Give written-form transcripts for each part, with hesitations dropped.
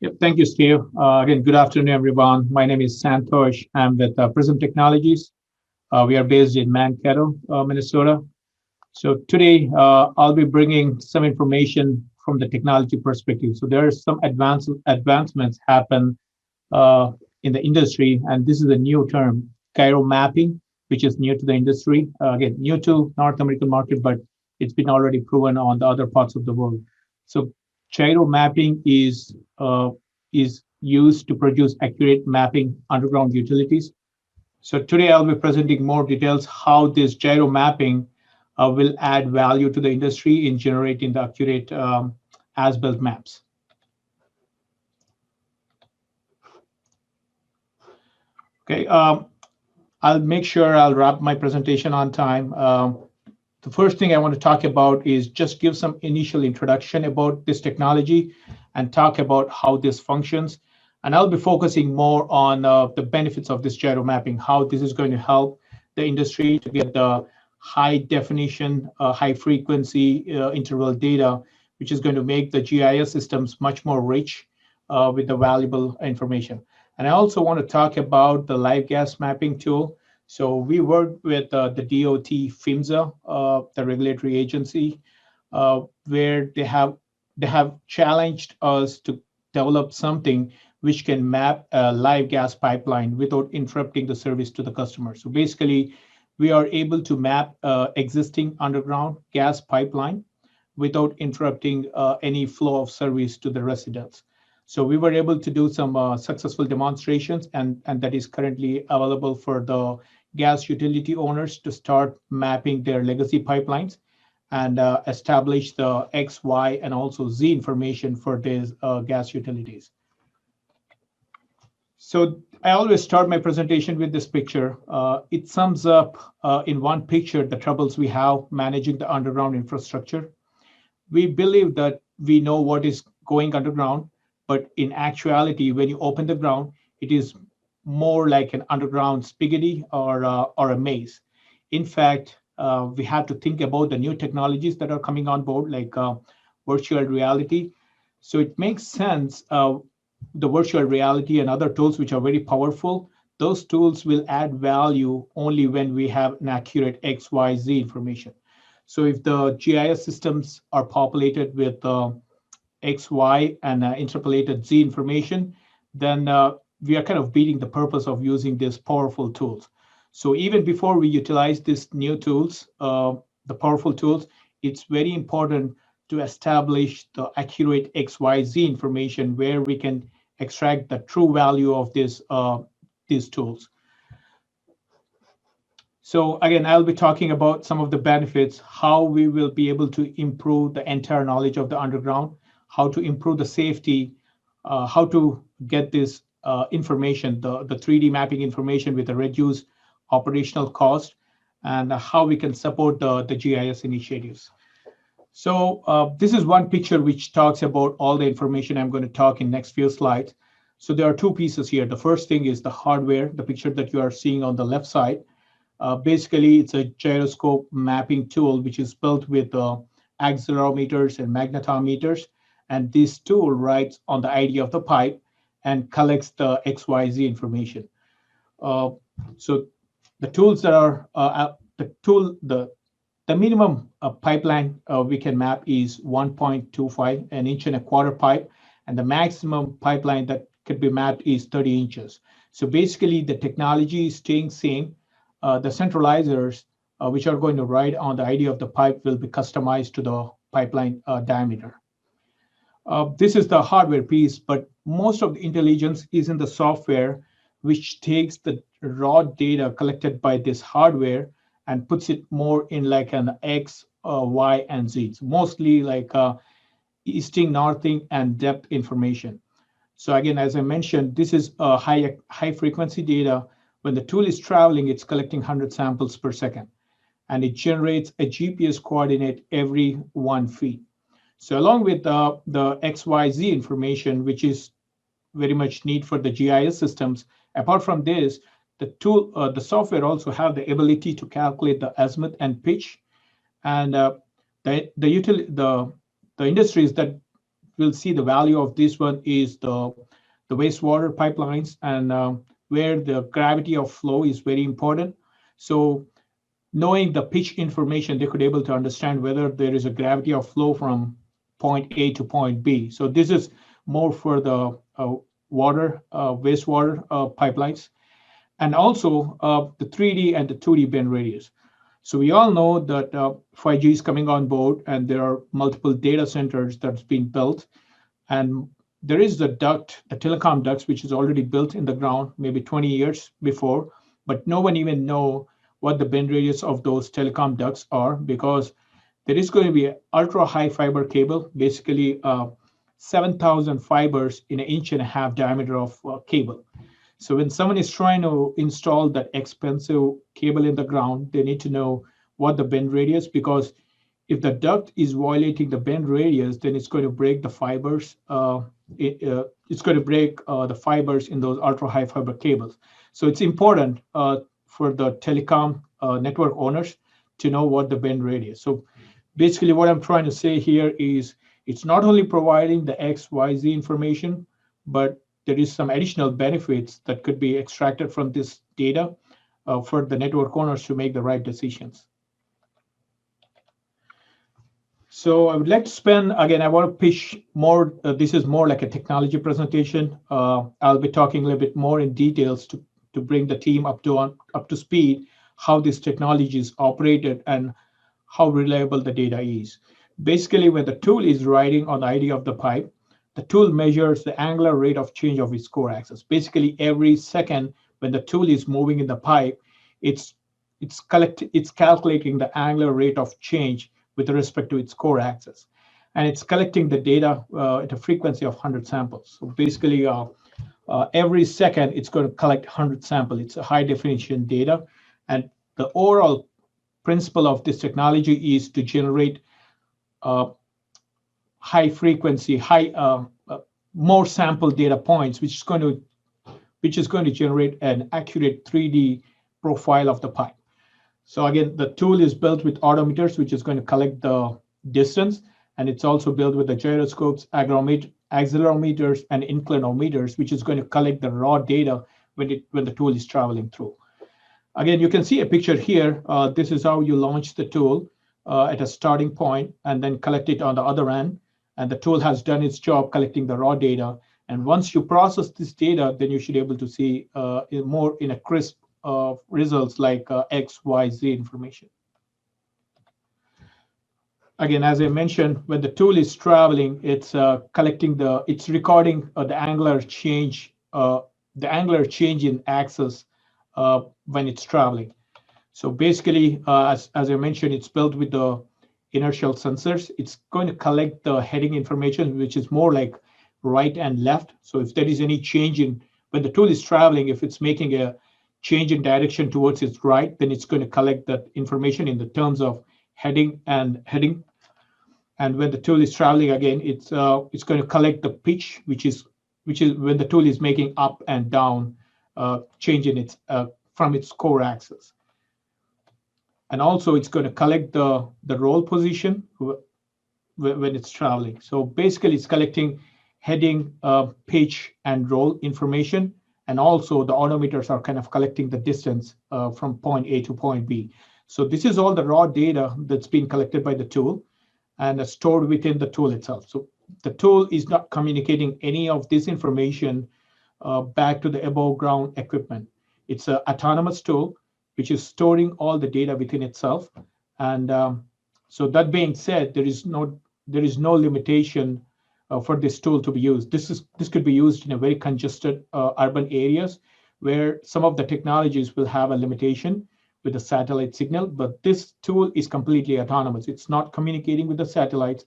Yep, thank you, Steve. Again, good afternoon, everyone. My name is Santosh. I'm with PRISUM Technologies. We are based in Mankato, Minnesota. So today, I'll be bringing some information from the technology perspective. So there are some advancements happen in the industry, and this is a new term, gyro mapping, which is new to the industry. Again, new to North American market, but it's been already proven on the other parts of the world. So gyro mapping is used to produce accurate mapping underground utilities. So today I'll be presenting more details how this gyro mapping will add value to the industry in generating the accurate as-built maps. Okay, I'll make sure I'll wrap my presentation on time. The first thing I want to talk about is just give some initial introduction about this technology and talk about how this functions. And I'll be focusing more on the benefits of this gyro mapping, how this is going to help the industry to get the high definition, high frequency interval data, which is going to make the GIS systems much more rich with the valuable information. And I also want to talk about the live gas mapping tool. So we worked with the DOT PHMSA, the regulatory agency, where they have challenged us to develop something which can map a live gas pipeline without interrupting the service to the customer. So basically, we are able to map existing underground gas pipeline without interrupting any flow of service to the residents. So we were able to do some successful demonstrations, and that is currently available for the gas utility owners to start mapping their legacy pipelines and establish the X, Y, and also Z information for these gas utilities. So I always start my presentation with this picture. It sums up in one picture the troubles we have managing the underground infrastructure. We believe that we know what is going underground, but in actuality, when you open the ground, it is more like an underground spaghetti or a maze. In fact, we have to think about the new technologies that are coming on board, like virtual reality. So it makes sense, the virtual reality and other tools which are very powerful, those tools will add value only when we have an accurate X, Y, Z information. So if the GIS systems are populated with X, Y, and interpolated Z information, then we are kind of beating the purpose of using these powerful tools. So even before we utilize these new tools, the powerful tools, it's very important to establish the accurate X, Y, Z information where we can extract the true value of these tools. So again, I'll be talking about some of the benefits, how we will be able to improve the entire knowledge of the underground, how to improve the safety, how to get this information, the 3D mapping information with a reduced operational cost, and how we can support the GIS initiatives. So this is one picture which talks about all the information I'm going to talk in next few slides. So there are two pieces here. The first thing is the hardware, the picture that you are seeing on the left side. Basically, it's a gyroscope mapping tool which is built with accelerometers and magnetometers. And this tool writes on the ID of the pipe and collects the XYZ information. So the tools that are the minimum pipeline we can map is 1.25, an inch and a quarter pipe, and the maximum pipeline that could be mapped is 30 inches. So basically, the technology is staying same. The centralizers, which are going to write on the ID of the pipe, will be customized to the pipeline diameter. This is the hardware piece, but most of the intelligence is in the software, which takes the raw data collected by this hardware and puts it more in like an X, Y, and Z. It's mostly like easting, northing, and depth information. So again, as I mentioned, this is high frequency data. When the tool is traveling, it's collecting 100 samples per second, and it generates a GPS coordinate every 1 feet. So along with the XYZ information, which is very much need for the GIS systems, apart from this, the tool, the software also have the ability to calculate the azimuth and pitch. And the industries that we'll see the value of this one is the wastewater pipelines, and where the gravity of flow is very important. So knowing the pitch information, they could able to understand whether there is a gravity of flow from point A to point B. So this is more for the wastewater pipelines, and also the 3D and the 2D bend radius. So we all know that 5G is coming on board, and there are multiple data centers that's been built, and there is the duct, the telecom ducts, which is already built in the ground, maybe 20 years before, but no one even know what the bend radius of those telecom ducts are, because there is going to be an ultra high fiber cable, basically 7,000 fibers in an inch and a half diameter of cable. So when someone is trying to install that expensive cable in the ground, they need to know what the bend radius, because if the duct is violating the bend radius, then it's going to break the fibers. It's going to break the fibers in those ultra high fiber cables. So it's important for the telecom network owners to know what the bend radius. So basically what I'm trying to say here is it's not only providing the X, Y, Z information, but there is some additional benefits that could be extracted from this data for the network owners to make the right decisions. So I would like to spend, again, I want to pitch more, this is more like a technology presentation. I'll be talking a little bit more in details to bring the team up to speed, how this technology is operated and how reliable the data is. Basically, when the tool is riding on the idea of the pipe, the tool measures the angular rate of change of its core axis. Basically, every second when the tool is moving in the pipe, it's calculating the angular rate of change with respect to its core axis. And it's collecting the data at a frequency of 100 samples. So basically, every second, it's going to collect 100 samples. It's a high definition data. And the overall principle of this technology is to generate high frequency, more sample data points, which is going to generate an accurate 3D profile of the pipe. So again, the tool is built with odometers, which is going to collect the distance, and it's also built with the gyroscopes, accelerometers, and inclinometers, which is going to collect the raw data when the tool is traveling through. Again, you can see a picture here. This is how you launch the tool at a starting point and then collect it on the other end. And the tool has done its job collecting the raw data. And once you process this data, then you should be able to see more in a crisp results like X, Y, Z information. Again, as I mentioned, when the tool is traveling, it's recording the angular change in axis when it's traveling. So basically, as I mentioned, it's built with the inertial sensors. It's going to collect the heading information, which is more like right and left. So if there is any change when the tool is traveling, if it's making a change in direction towards its right, then it's going to collect that information in the terms of heading. And when the tool is traveling again, it's going to collect the pitch, which is when the tool is making up and down change in its from its core axis. And also it's going to collect the roll position when it's traveling. So basically it's collecting heading, pitch, and roll information. And also the odometers are kind of collecting the distance from point A to point B. So this is all the raw data that's been collected by the tool and stored within the tool itself. So the tool is not communicating any of this information back to the above ground equipment. It's an autonomous tool, which is storing all the data within itself. And so that being said, there is no limitation for this tool to be used. This could be used in a very congested urban areas where some of the technologies will have a limitation with the satellite signal, but this tool is completely autonomous. It's not communicating with the satellites,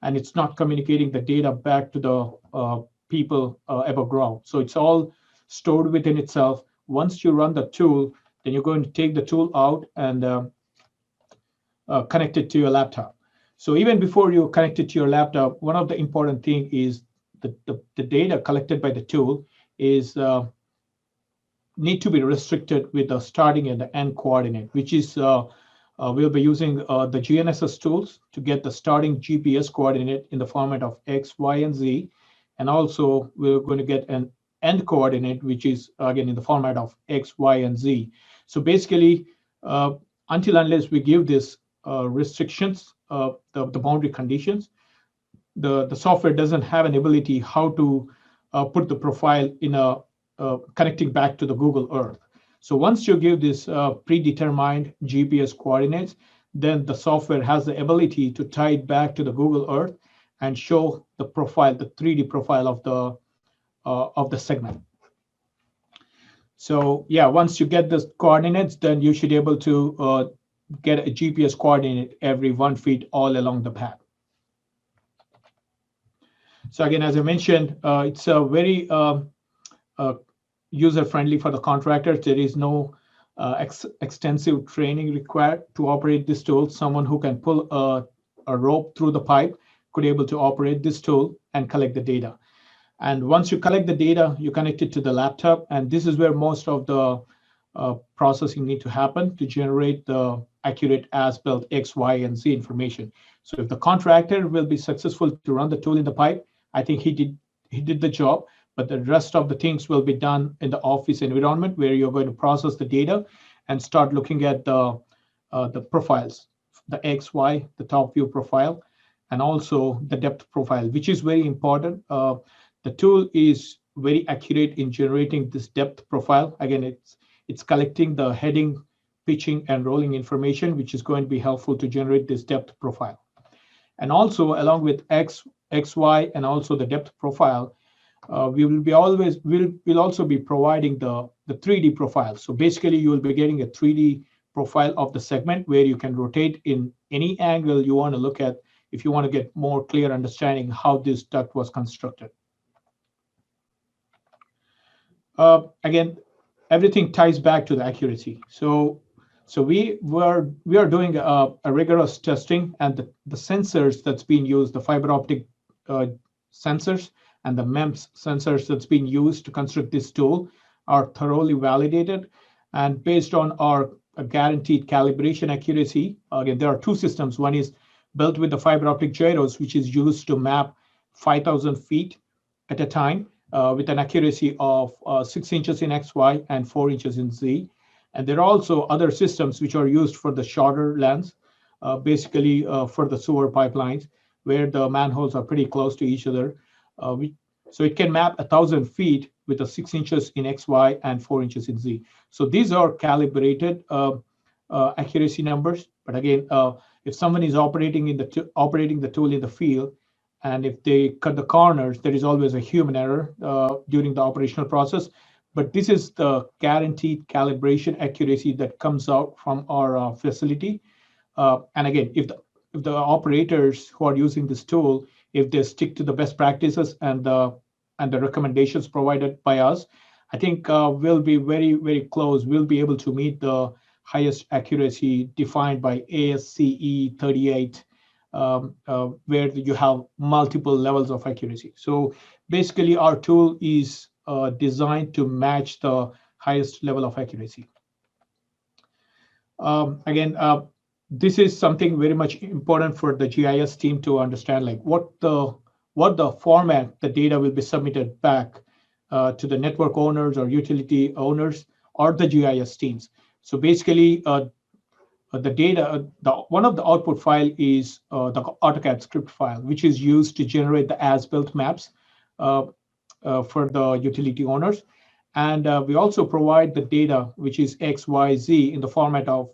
and it's not communicating the data back to the people above ground. So it's all stored within itself. Once you run the tool, then you're going to take the tool out and connect it to your laptop. So even before you connect it to your laptop, one of the important thing is the data collected by the tool is need to be restricted with the starting and the end coordinate, which is we'll be using the GNSS tools to get the starting GPS coordinate in the format of X, Y, and Z. And also we're going to get an end coordinate, which is again in the format of X, Y, and Z. So basically, until unless we give this restrictions, the boundary conditions, the software doesn't have an ability how to put the profile in a connecting back to the Google Earth. So once you give this predetermined GPS coordinates, then the software has the ability to tie it back to the Google Earth and show the profile, the 3D profile of the segment. So yeah, once you get the coordinates, then you should be able to get a GPS coordinate every 1 feet all along the path. So again, as I mentioned, it's a very user-friendly for the contractors. There is no extensive training required to operate this tool. Someone who can pull a rope through the pipe could be able to operate this tool and collect the data. And once you collect the data, you connect it to the laptop, and this is where most of the processing need to happen to generate the accurate as-built X, Y, and Z information. So if the contractor will be successful to run the tool in the pipe, I think he did the job. But the rest of the things will be done in the office environment where you're going to process the data and start looking at the profiles, the X, Y, the top view profile, and also the depth profile, which is very important. The tool is very accurate in generating this depth profile. Again, it's collecting the heading, pitching, and rolling information, which is going to be helpful to generate this depth profile. And also, along with X, Y, and also the depth profile, we'll also be providing the 3D profile. So basically, you will be getting a 3D profile of the segment where you can rotate in any angle you want to look at if you want to get more clear understanding how this duct was constructed. Again, everything ties back to the accuracy. So we are doing a rigorous testing, and the sensors that's being used, the fiber optic sensors and the MEMS sensors that's being used to construct this tool are thoroughly validated. And based on our guaranteed calibration accuracy, again, there are two systems. One is built with the fiber optic gyros, which is used to map 5,000 feet at a time with an accuracy of 6 inches in XY and 4 inches in Z. And there are also other systems which are used for the shorter lengths, basically for the sewer pipelines, where the manholes are pretty close to each other. So it can map 1,000 feet with a 6 inches in XY and 4 inches in Z. So these are calibrated accuracy numbers. But again, if someone is operating the tool in the field, and if they cut the corners, there is always a human error during the operational process. But this is the guaranteed calibration accuracy that comes out from our facility. And again, if the operators who are using this tool, if they stick to the best practices and the recommendations provided by us, I think we'll be very, very close. We'll be able to meet the highest accuracy defined by ASCE 38. Where you have multiple levels of accuracy. So basically, our tool is designed to match the highest level of accuracy. Again, this is something very much important for the GIS team to understand, like what the format the data will be submitted back to the network owners or utility owners or the GIS teams. So basically, the data, one of the output file is the AutoCAD script file, which is used to generate the as-built maps for the utility owners. And we also provide the data, which is X, Y, Z in the format of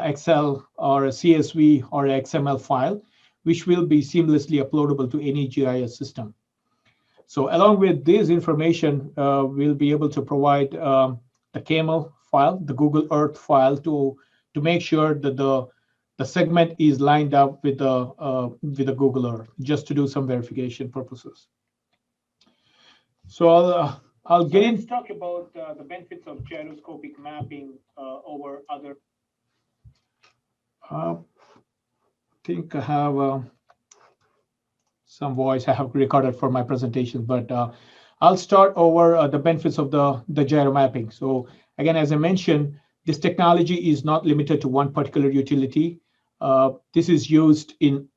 Excel or a CSV or XML file, which will be seamlessly uploadable to any GIS system. So along with this information, we'll be able to provide the CAML file, the Google Earth file, to make sure that the segment is lined up with the Google Earth, just to do some verification purposes. So I'll get in to talk about the benefits of gyroscopic mapping over other. I think I have some voice I have recorded for my presentation, but I'll start over the benefits of the gyro mapping. So again, as I mentioned, This technology is not limited to one particular utility. This is used in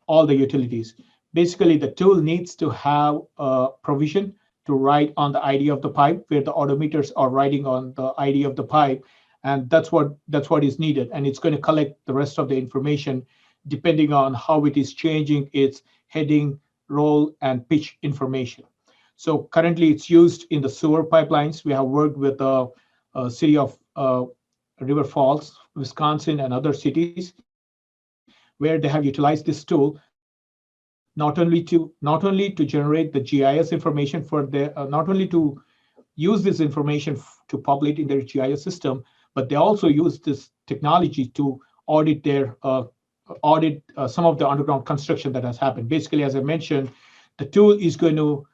all the utilities. Basically, the tool needs to have a provision to write on the ID of the pipe, where the odometers are writing on the ID of the pipe, and that's what is needed. And it's going to collect the rest of the information depending on how it is changing its heading, roll, and pitch information. So currently, it's used in the sewer pipelines. We have worked with the city of River Falls, Wisconsin, and other cities where they have utilized this tool not only to generate the GIS information for their not only to use this information to populate in their GIS system, but they also use this technology to audit their some of the underground construction that has happened. Basically, as I mentioned, the tool is going to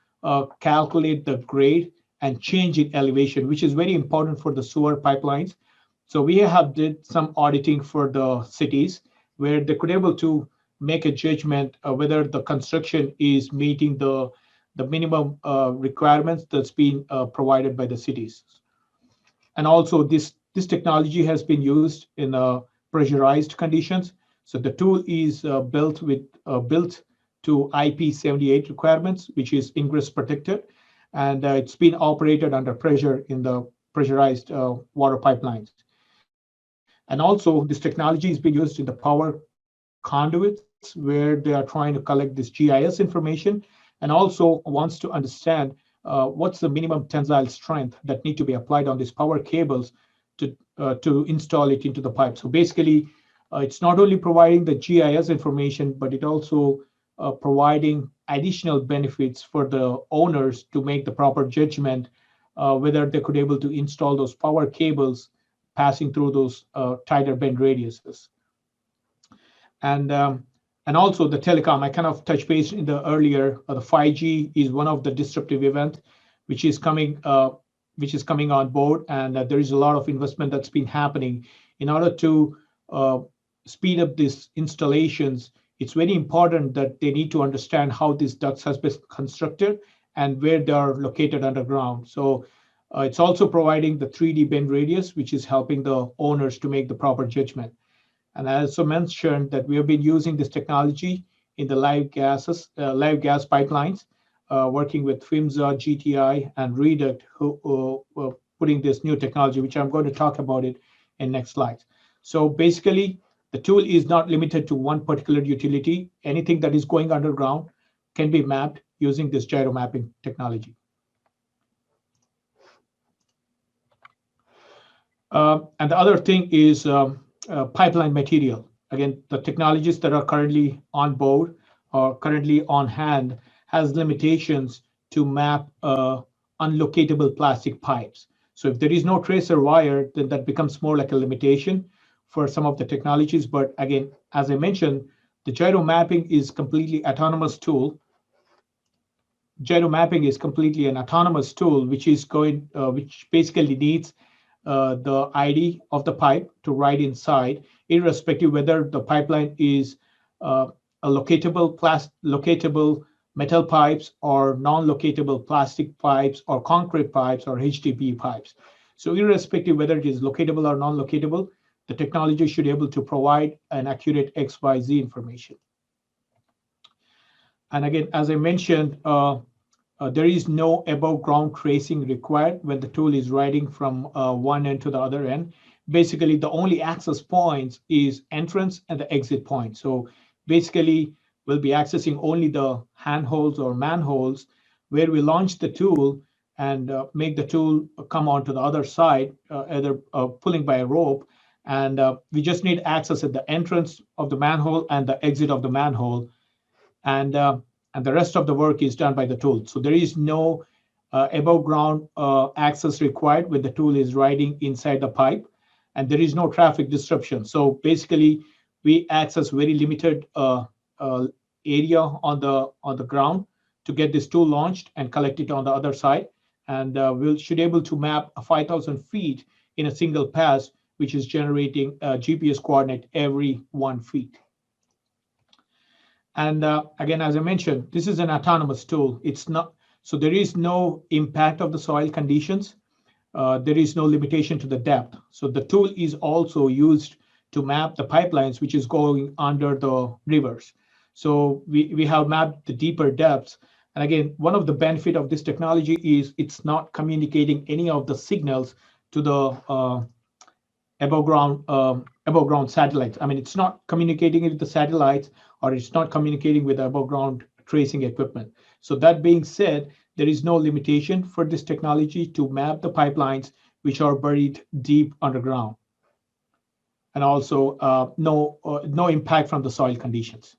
calculate the grade and change in elevation, which is very important for the sewer pipelines. So we have did some auditing for the cities where they could able to make a judgment whether the construction is meeting the minimum requirements that's been provided by the cities. And also this technology has been used in pressurized conditions. So the tool is built to IP78 requirements, which is ingress protected, and it's been operated under pressure in the pressurized water pipelines. And also this technology is being used in the power conduits where they are trying to collect this GIS information, and also wants to understand what's the minimum tensile strength that need to be applied on these power cables to install it into the pipe. So basically, it's not only providing the GIS information, but it also providing additional benefits for the owners to make the proper judgment whether they could able to install those power cables passing through those tighter bend radiuses. And and also the telecom, I kind of touched base in the earlier, the 5G is one of the disruptive events which is coming on board, and there is a lot of investment that's been happening in order to speed up these installations. It's very important that they need to understand how these ducts has been constructed and where they are located underground. So it's also providing the 3D bend radius, which is helping the owners to make the proper judgment. And I also mentioned that we have been using this technology in the live gas pipelines, working with PHMSA, GTI, and Reduct, who putting this new technology, which I'm going to talk about it in next slides. So basically, the tool is not limited to one particular utility. Anything that is going underground can be mapped using this gyro mapping technology. And the other thing is pipeline material. Again, the technologies that are currently on board or currently on hand has limitations to map unlocatable plastic pipes. So if there is no tracer wire, then that becomes more like a limitation for some of the technologies. But again, as I mentioned, the gyro mapping is completely autonomous tool. Gyro mapping is completely an autonomous tool, which basically needs the ID of the pipe to write inside, irrespective whether the pipeline is a locatable metal pipes or non-locatable plastic pipes or concrete pipes or HDPE pipes. So irrespective whether it is locatable or non-locatable, the technology should be able to provide an accurate XYZ information. And again, as I mentioned, there is no above ground tracing required when the tool is writing from one end to the other end. Basically, the only access points is entrance and the exit point. So basically, we'll be accessing only the handholds or manholes where we launch the tool and make the tool come onto the other side, either pulling by a rope. And we just need access at the entrance of the manhole and the exit of the manhole. And the rest of the work is done by the tool. So there is no above ground access required when the tool is riding inside the pipe, and there is no traffic disruption. So basically, we access very limited area on the ground to get this tool launched and collect it on the other side. And we should be able to map 5,000 feet in a single pass, which is generating a GPS coordinate every 1 feet. And again, as I mentioned, this is an autonomous tool. It's not, so there is no impact of the soil conditions. there is no limitation to the depth. So the tool is also used to map the pipelines which is going under the rivers. So we have mapped the deeper depths. And again, one of the benefit of this technology is it's not communicating any of the signals to the above ground satellites. I mean, it's not communicating with the satellites, or it's not communicating with above ground tracing equipment. So that being said, there is no limitation for this technology to map the pipelines which are buried deep underground, and also no impact from the soil conditions.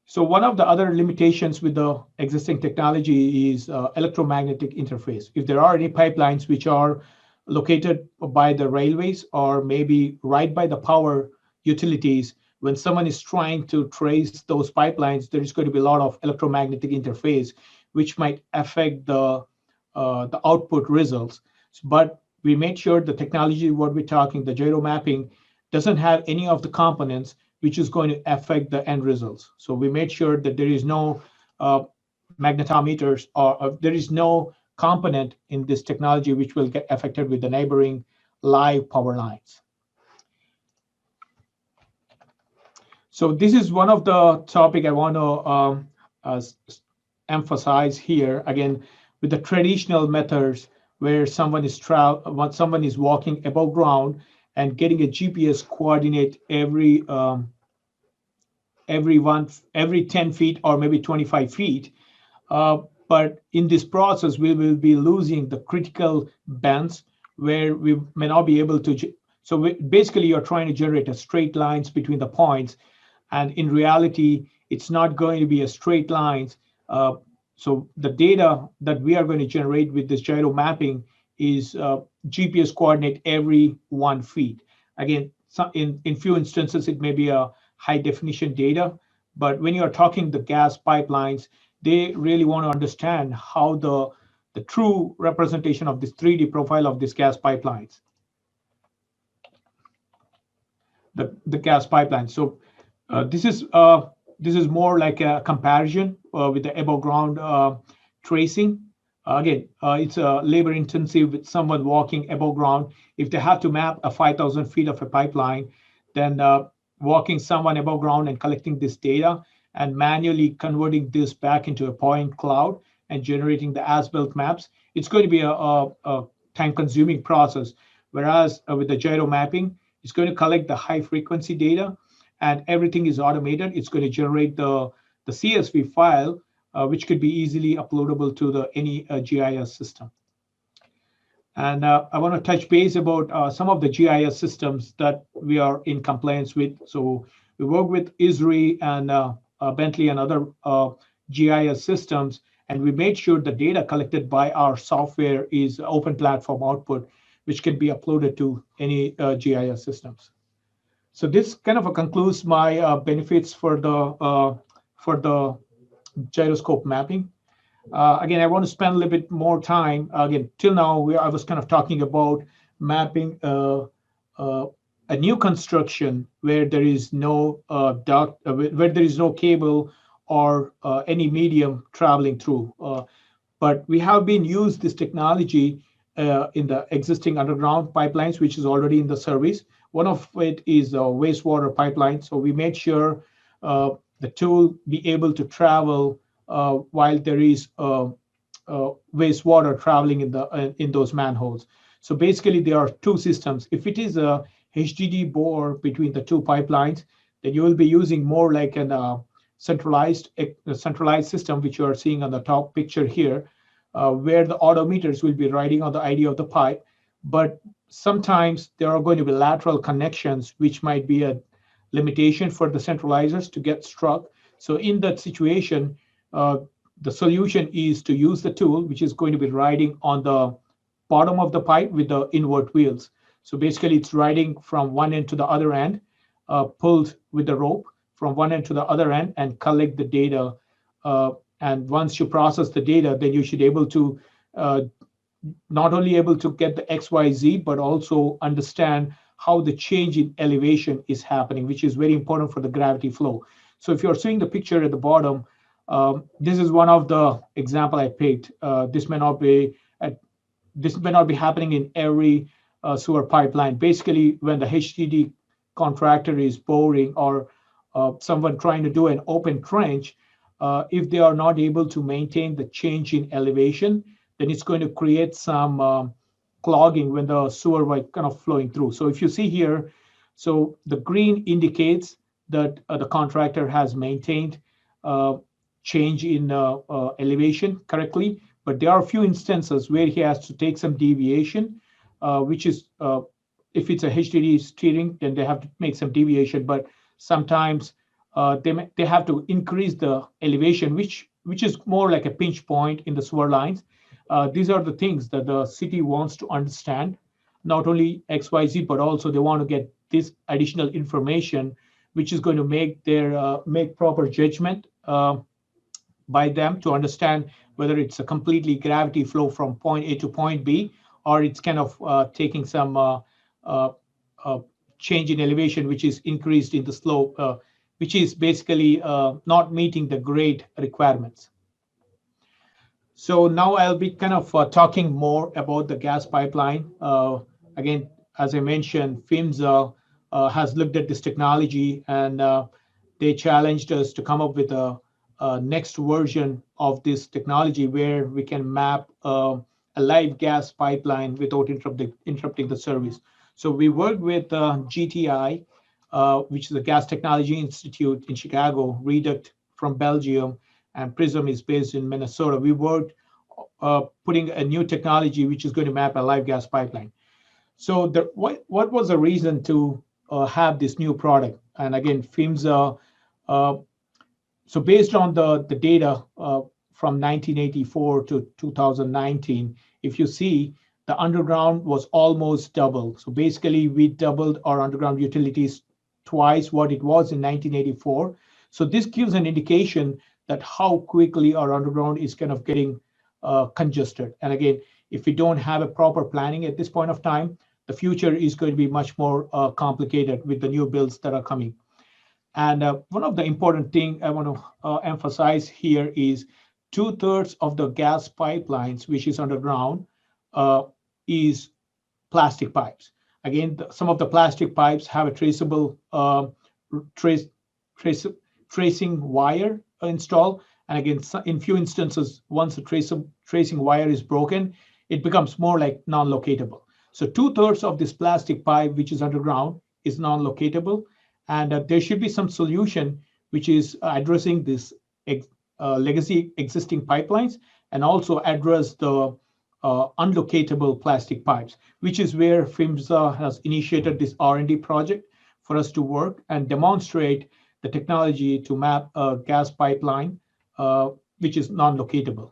So one of the other limitations with the existing technology is electromagnetic interface. If there are any pipelines which are located by the railways or maybe right by the power utilities, when someone is trying to trace those pipelines, there is going to be a lot of electromagnetic interface, which might affect the output results. But we made sure the technology, what we're talking, the gyro mapping, doesn't have any of the components which is going to affect the end results. So we made sure that there is no magnetometers, or there is no component in this technology which will get affected with the neighboring live power lines. So this is one of the topic I want to emphasize here. Again, with the traditional methods where someone is walking above ground and getting a GPS coordinate every 10 feet or maybe 25 feet. But in this process, we will be losing the critical bands where we may not be able to. So basically, you're trying to generate a straight lines between the points. And in reality, it's not going to be a straight lines. So the data that we are going to generate with this gyro mapping is GPS coordinate every 1 feet. Again, in few instances, it may be a high definition data, but when you are talking the gas pipelines, they really want to understand how the true representation of this 3D profile of this gas pipelines, the gas pipeline. So this is more like a comparison with the above ground tracing. Again, it's labor intensive with someone walking above ground. If they have to map a 5,000 feet of a pipeline, then walking someone above ground and collecting this data and manually converting this back into a point cloud and generating the as-built maps, it's going to be a time-consuming process. Whereas with the gyro mapping, it's going to collect the high-frequency data, and everything is automated. It's going to generate the CSV file, which could be easily uploadable to any GIS system. And I want to touch base about some of the GIS systems that we are in compliance with. So we work with ISRI and Bentley and other GIS systems, and we made sure the data collected by our software is open platform output, which can be uploaded to any GIS systems. So this kind of concludes my benefits for the gyroscope mapping. Again, I want to spend a little bit more time. Again, till now, I was kind of talking about mapping a new construction where there is no duct, where there is no cable or any medium traveling through. But we have been used this technology in the existing underground pipelines, which is already in the service. One of it is a wastewater pipeline. So we made sure the tool be able to travel while there is wastewater traveling in those manholes. So basically, there are two systems. If it is a HDD bore between the two pipelines, then you will be using more like a centralized system, which you are seeing on the top picture here, where the odometers will be riding on the ID of the pipe. But sometimes there are going to be lateral connections, which might be a limitation for the centralizers to get struck. So in that situation, the solution is to use the tool, which is going to be riding on the bottom of the pipe with the invert wheels. So basically, it's riding from one end to the other end, pulled with the rope from one end to the other end, and collect the data. And once you process the data, then you should be able to not only able to get the XYZ, but also understand how the change in elevation is happening, which is very important for the gravity flow. So if you're seeing the picture at the bottom, this is one of the example I picked. This may not be a this may not be happening in every sewer pipeline. Basically, when the HDD contractor is boring, or someone trying to do an open trench, if they are not able to maintain the change in elevation, then it's going to create some clogging when the sewer was kind of flowing through. So if you see here, so the green indicates that the contractor has maintained change in elevation correctly, but there are a few instances where he has to take some deviation, which is if it's a HDD steering, then they have to make some deviation. But sometimes they have to increase the elevation, which is more like a pinch point in the sewer lines. These are the things that the city wants to understand, not only XYZ, but also they want to get this additional information, which is going to make their make proper judgment by them to understand whether it's a completely gravity flow from point A to point B, or it's kind of taking some uh, change in elevation, which is increased in the slope, which is basically not meeting the grade requirements. So now I'll be kind of talking more about the gas pipeline. Again, as I mentioned, PHMSA has looked at this technology, and they challenged us to come up with a next version of this technology where we can map a live gas pipeline without interrupting the service. So we worked with GTI, which is the Gas Technology Institute in Chicago, Reduct from Belgium, and PRISUM is based in Minnesota. We worked putting a new technology which is going to map a live gas pipeline. So what was the reason to have this new product? And again, PHMSA, so based on the data from 1984 to 2019, if you see, the underground was almost double. So basically, we doubled our underground utilities twice what it was in 1984. So this gives an indication that how quickly our underground is kind of getting congested. And again, if we don't have a proper planning at this point of time, the future is going to be much more complicated with the new builds that are coming. And one of the important things I want to emphasize here is 2/3 of the gas pipelines, which is underground, is plastic pipes. Again, some of the plastic pipes have a traceable tracing wire installed. And again, in few instances, once the tracing wire is broken, it becomes more like non-locatable. So 2/3 of this plastic pipe, which is underground, is non-locatable. And there should be some solution which is addressing this legacy existing pipelines, and also address the unlocatable plastic pipes, which is where PHMSA has initiated this R&D project for us to work and demonstrate the technology to map a gas pipeline, which is non-locatable.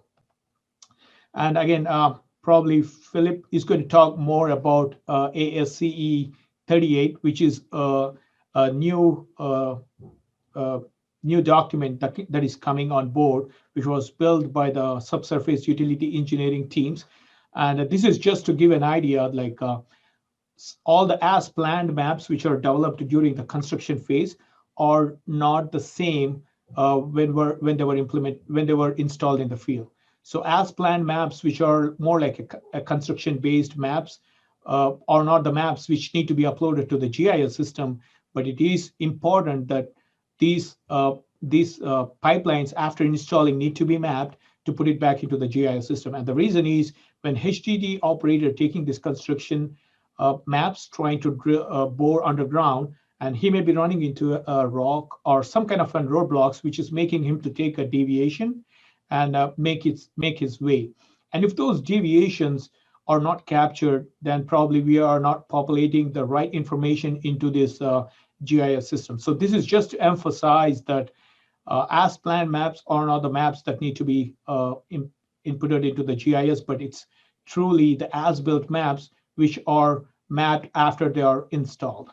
And again, probably Philip is going to talk more about ASCE 38, which is a new new document that is coming on board, which was built by the subsurface utility engineering teams. And this is just to give an idea, like all the as planned maps which are developed during the construction phase are not the same when they were installed in the field. So as planned maps, which are more like a construction-based maps, are not the maps which need to be uploaded to the GIS system. But it is important that these pipelines, after installing, need to be mapped to put it back into the GIS system. And the reason is when HDD operator taking this construction maps, trying to bore underground, and he may be running into a rock or some kind of roadblocks, which is making him to take a deviation and make his way. And if those deviations are not captured, then probably we are not populating the right information into this GIS system. So this is just to emphasize that as planned maps are not the maps that need to be inputted into the GIS, but it's truly the as-built maps which are mapped after they are installed.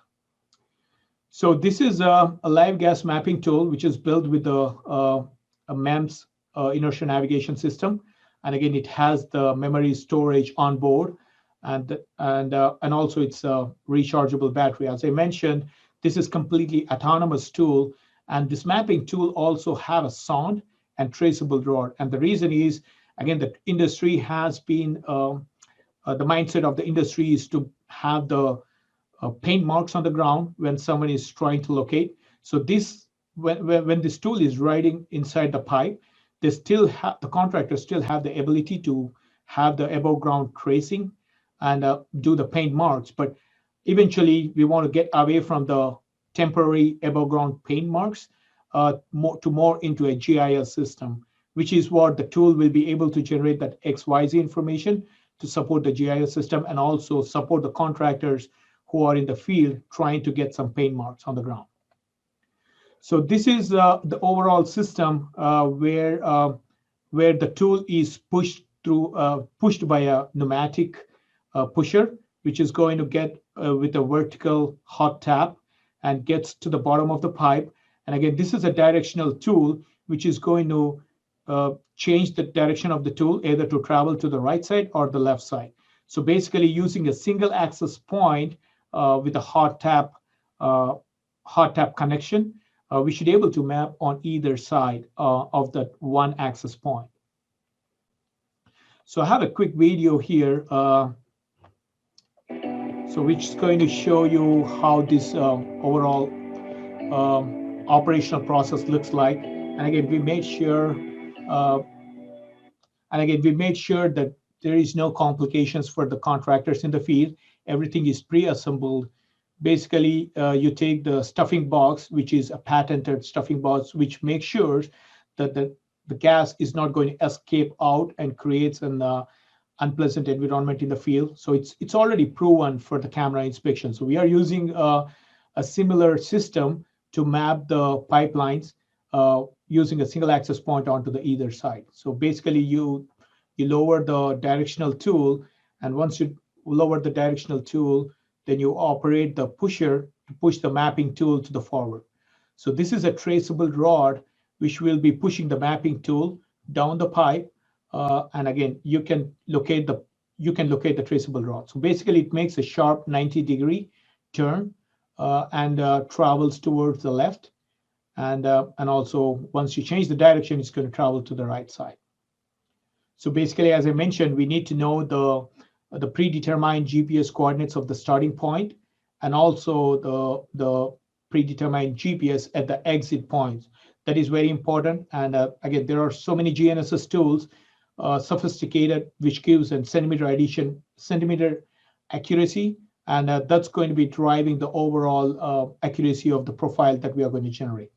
So this is a live gas mapping tool which is built with a MEMS inertial navigation system. And again, it has the memory storage on board, and also it's a rechargeable battery. As I mentioned, this is completely autonomous tool, and this mapping tool also have a sound and traceable rod. And the reason is, again, the industry has been the mindset of the industry is to have the paint marks on the ground when someone is trying to locate. So this, when this tool is riding inside the pipe, they still have, the contractors still have the ability to have the above ground tracing and do the paint marks. But eventually we want to get away from the temporary above ground paint marks more into a GIS system, which is what the tool will be able to generate that XYZ information to support the GIS system and also support the contractors who are in the field trying to get some paint marks on the ground. So this is the overall system where the tool is pushed by a pneumatic pusher, which is going to get with a vertical hot tap and gets to the bottom of the pipe. And again, this is a directional tool, which is going to change the direction of the tool, either to travel to the right side or the left side. So basically using a single access point with a hot tap connection, we should be able to map on either side of that one access point. So I have a quick video here, so which is going to show you how this overall operational process looks like. And again, we made sure that there is no complications for the contractors in the field. Everything is pre-assembled. Basically, you take the stuffing box, which is a patented stuffing box, which makes sure that the gas is not going to escape out and creates an unpleasant environment in the field. So it's already proven for the camera inspection. So we are using a similar system to map the pipelines using a single access point onto the either side. So basically you lower the directional tool, and once you lower the directional tool, then you operate the pusher to push the mapping tool to the forward. So this is a traceable rod, which will be pushing the mapping tool down the pipe. And again, you can locate the traceable rod. So basically it makes a sharp 90-degree turn and travels towards the left. And also once you change the direction, it's going to travel to the right side. So basically, as I mentioned, we need to know the predetermined GPS coordinates of the starting point and also the predetermined GPS at the exit points. That is very important. And again, there are so many GNSS tools, sophisticated, which gives a centimeter accuracy. And that's going to be driving the overall accuracy of the profile that we are going to generate.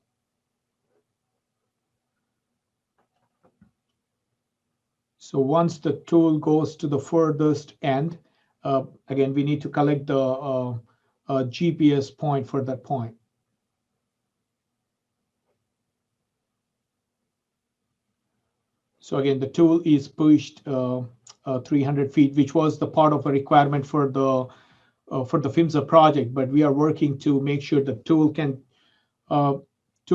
So once the tool goes to the furthest end, again, we need to collect the GPS point for that point. So again, the tool is pushed 300 feet, which was the part of a requirement for the PHMSA project, but we are working to make sure the tool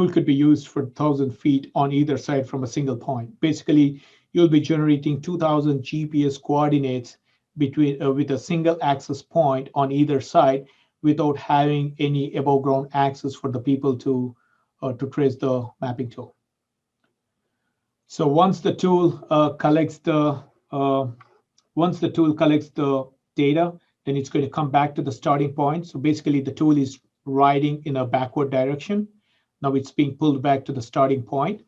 could be used for 1,000 feet on either side from a single point. Basically, you'll be generating 2,000 GPS coordinates with a single access point on either side without having any above ground access for the people to trace the mapping tool. So once the tool collects the data, then it's going to come back to the starting point. So basically, the tool is riding in a backward direction. Now it's being pulled back to the starting point.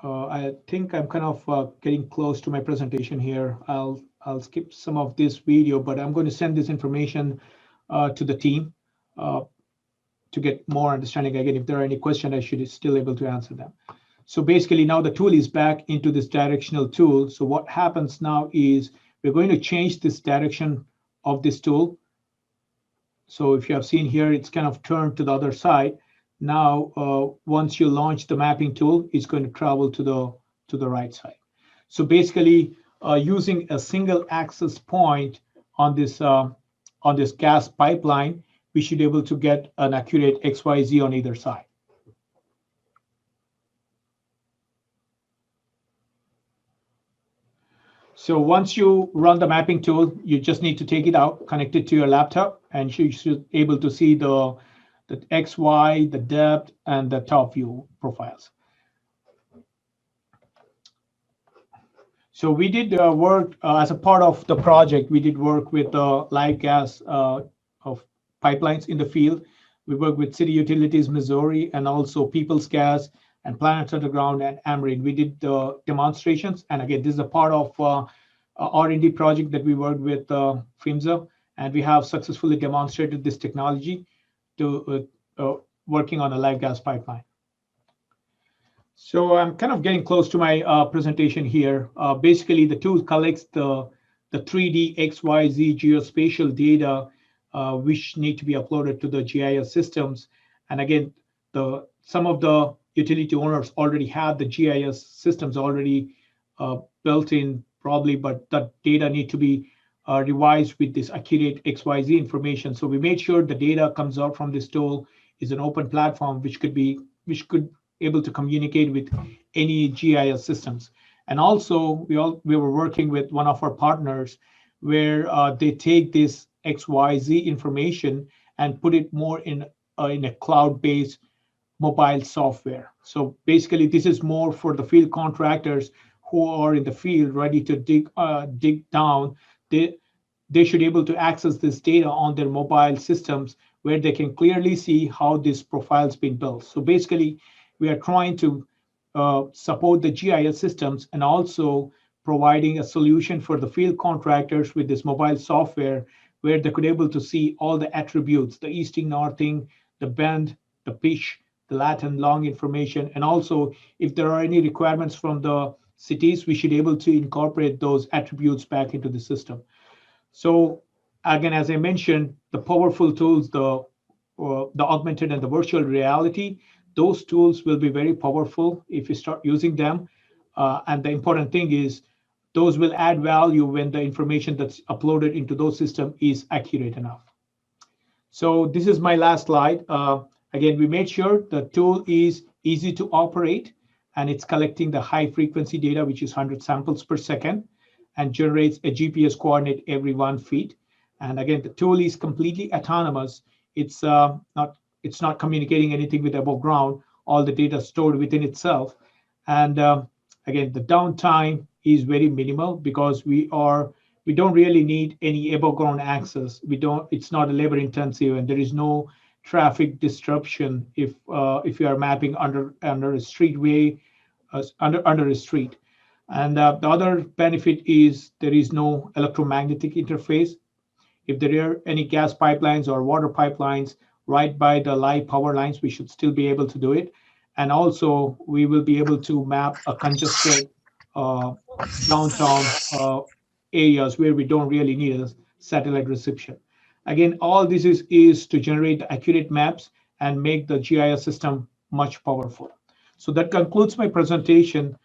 I think I'm kind of getting close to my presentation here. I'll skip some of this video, but I'm going to send this information to the team to get more understanding. Again, if there are any questions, I should be still able to answer them. So basically now the tool is back into this directional tool. So what happens now is we're going to change this direction of this tool. So if you have seen here, it's kind of turned to the other side. Now, once you launch the mapping tool, it's going to travel to the right side. So basically, using a single access point on this gas pipeline, we should be able to get an accurate XYZ on either side. So once you run the mapping tool, you just need to take it out, connect it to your laptop, and you should be able to see the X, Y, the depth, and the top view profiles. So we did work as a part of the project. We did work with live gas of pipelines in the field. We worked with City Utilities Missouri and also People's Gas and Planets Underground and Amrin. We did demonstrations, and again, this is a part of R&D project that we worked with FIMSA, and we have successfully demonstrated this technology to working on a live gas pipeline. So I'm kind of getting close to my presentation here. Basically, the tool collects the 3D XYZ geospatial data which need to be uploaded to the GIS systems. And again, some of the utility owners already have the GIS systems already built in probably, but that data need to be revised with this accurate XYZ information. So we made sure the data comes out from this tool is an open platform which could able to communicate with any GIS systems. And also, we were working with one of our partners where they take this XYZ information and put it more in a cloud-based mobile software. So basically, this is more for the field contractors who are in the field ready to dig down. They should be able to access this data on their mobile systems where they can clearly see how this profile's been built. So basically, we are trying to support the GIS systems and also providing a solution for the field contractors with this mobile software where they could able to see all the attributes, the easting, northing, the bend, the pitch, the lat and long information. And also, if there are any requirements from the cities, we should be able to incorporate those attributes back into the system. So again, as I mentioned, the powerful tools, the augmented and the virtual reality, those tools will be very powerful if you start using them. And the important thing is those will add value when the information that's uploaded into those systems is accurate enough. So this is my last slide. Again, we made sure the tool is easy to operate and it's collecting the high frequency data, which is 100 samples per second, and generates a GPS coordinate every 1 feet. And again, the tool is completely autonomous. It's not communicating anything with above ground. All the data stored within itself. And again, the downtime is very minimal because we don't really need any above ground access. It's not a labor intensive, and there is no traffic disruption if you are mapping under a streetway, under a street. And the other benefit is there is no electromagnetic interface. If there are any gas pipelines or water pipelines right by the live power lines, we should still be able to do it. And also, we will be able to map a congested downtown areas where we don't really need a satellite reception. Again, all this is to generate the accurate maps and make the GIS system much powerful. So that concludes my presentation.